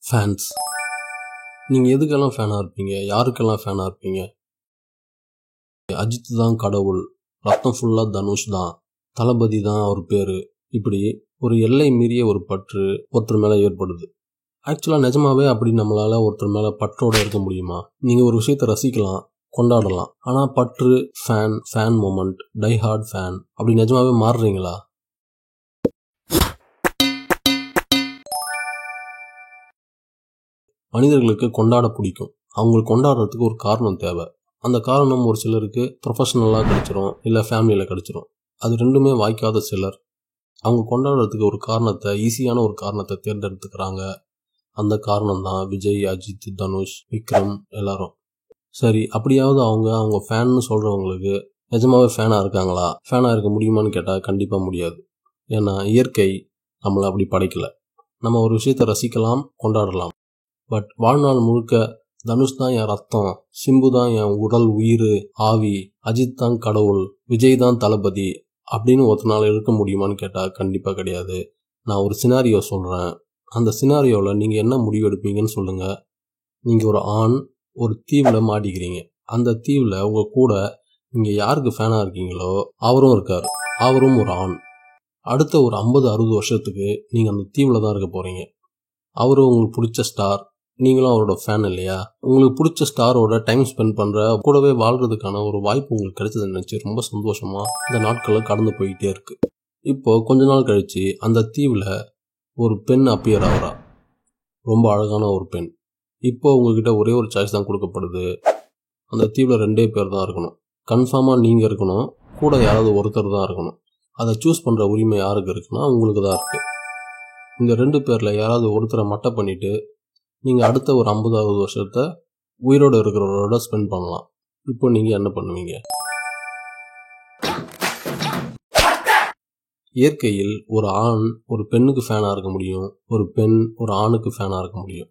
Fans. நீங்கள் எதுக்கெல்லாம் ஃபேனாக இருப்பீங்க? யாருக்கெல்லாம் ஃபேனாக இருப்பீங்க? அஜித் தான் கடவுள், ரத்தம் ஃபுல்லாக தனுஷ் தான், தளபதி தான் அவர் பேர், இப்படி ஒரு எல்லை மீறிய ஒரு பற்று ஒருத்தர் மேலே ஏற்படுது. ஆக்சுவலாக நிஜமாவே அப்படி நம்மளால் ஒருத்தர் மேலே பற்றோடு இருக்க முடியுமா? நீங்கள் ஒரு விஷயத்தை ரசிக்கலாம், கொண்டாடலாம், ஆனால் பற்று, fan moment, die hard fan அப்படி நிஜமாவே மாறுறீங்களா? மனிதர்களுக்கு கொண்டாட பிடிக்கும். அவங்களுக்கு கொண்டாடுறதுக்கு ஒரு காரணம் தேவை. அந்த காரணம் ஒரு சிலருக்கு ப்ரொஃபஷனலாக கிடச்சிரும், இல்லை ஃபேமிலியில் கிடச்சிரும். அது ரெண்டுமே வாய்க்காத சிலர் அவங்க கொண்டாடுறதுக்கு ஒரு காரணத்தை, ஈஸியான ஒரு காரணத்தை தேர்ந்தெடுத்துக்கிறாங்க. அந்த காரணம் தான் விஜய், அஜித், தனுஷ், விக்ரம் எல்லாரும். சரி, அப்படியாவது அவங்க ஃபேன்னு சொல்கிறவங்களுக்கு நிஜமாவே ஃபேனாக இருக்காங்களா? ஃபேனாக இருக்க முடியுமான்னு கேட்டால் கண்டிப்பாக முடியாது. ஏன்னா இயற்கை நம்மளை அப்படி படைக்கலை. நம்ம ஒரு விஷயத்தை ரசிக்கலாம், கொண்டாடலாம். பட் வாழ்நாள் முழுக்க தனுஷ் தான் என் ரத்தம், சிம்பு தான் என் உடல், உயிர், ஆவி, அஜித் தான் கடவுள், விஜய் தான் தளபதி அப்படின்னு ஒருத்தனால இருக்க முடியுமான்னு கேட்டால் கண்டிப்பாக கிடையாது. நான் ஒரு சினாரியோ சொல்கிறேன். அந்த சினாரியோவில் நீங்கள் என்ன முடிவு எடுப்பீங்கன்னு சொல்லுங்கள். நீங்கள் ஒரு ஆண் ஒரு தீவில் மாட்டிக்கிறீங்க. அந்த தீவில் உங்கள் கூட நீங்கள் யாருக்கு ஃபேனாக இருக்கீங்களோ அவரும் இருக்கார். அவரும் ஒரு ஆண். அடுத்த ஒரு 50-60 வருஷத்துக்கு நீங்கள் அந்த தீவில் தான் இருக்க போகிறீங்க. அவரும் உங்களுக்கு பிடிச்ச ஸ்டார், நீங்களும் அவரோட ஃபேன் இல்லையா? உங்களுக்கு பிடிச்ச ஸ்டாரோட டைம் ஸ்பெண்ட் பண்ணுற, கூடவே வாழ்கிறதுக்கான ஒரு வாய்ப்பு உங்களுக்கு கிடைச்சதுன்னு நினச்சி ரொம்ப சந்தோஷமாக இந்த நாட்களை கடந்து போயிட்டே இருக்கு. இப்போது கொஞ்ச நாள் கழித்து அந்த தீவில் ஒரு பெண் அப்பியர் ஆகிறா. ரொம்ப அழகான ஒரு பெண். இப்போ உங்ககிட்ட ஒரே ஒரு சாய்ஸ் தான் கொடுக்கப்படுது. அந்த தீவில் 2 பேர் தான் இருக்கணும். கன்ஃபார்மாக நீங்கள் இருக்கணும், கூட யாராவது ஒருத்தர் தான் இருக்கணும். அதை சூஸ் பண்ணுற உரிமை யாருக்கு இருக்குன்னா உங்களுக்கு தான் இருக்குது. இந்த 2 பேரில் யாராவது ஒருத்தரை மட்டை பண்ணிவிட்டு நீங்கள் அடுத்த ஒரு 50-60 வருஷத்தை உயிரோடு இருக்கிறவரோட ஸ்பெண்ட் பண்ணலாம். இப்போ நீங்கள் என்ன பண்ணுவீங்க? இயற்கையில் ஒரு ஆண் ஒரு பெண்ணுக்கு ஃபேனாக இருக்க முடியும், ஒரு பெண் ஒரு ஆணுக்கு ஃபேனாக இருக்க முடியும்.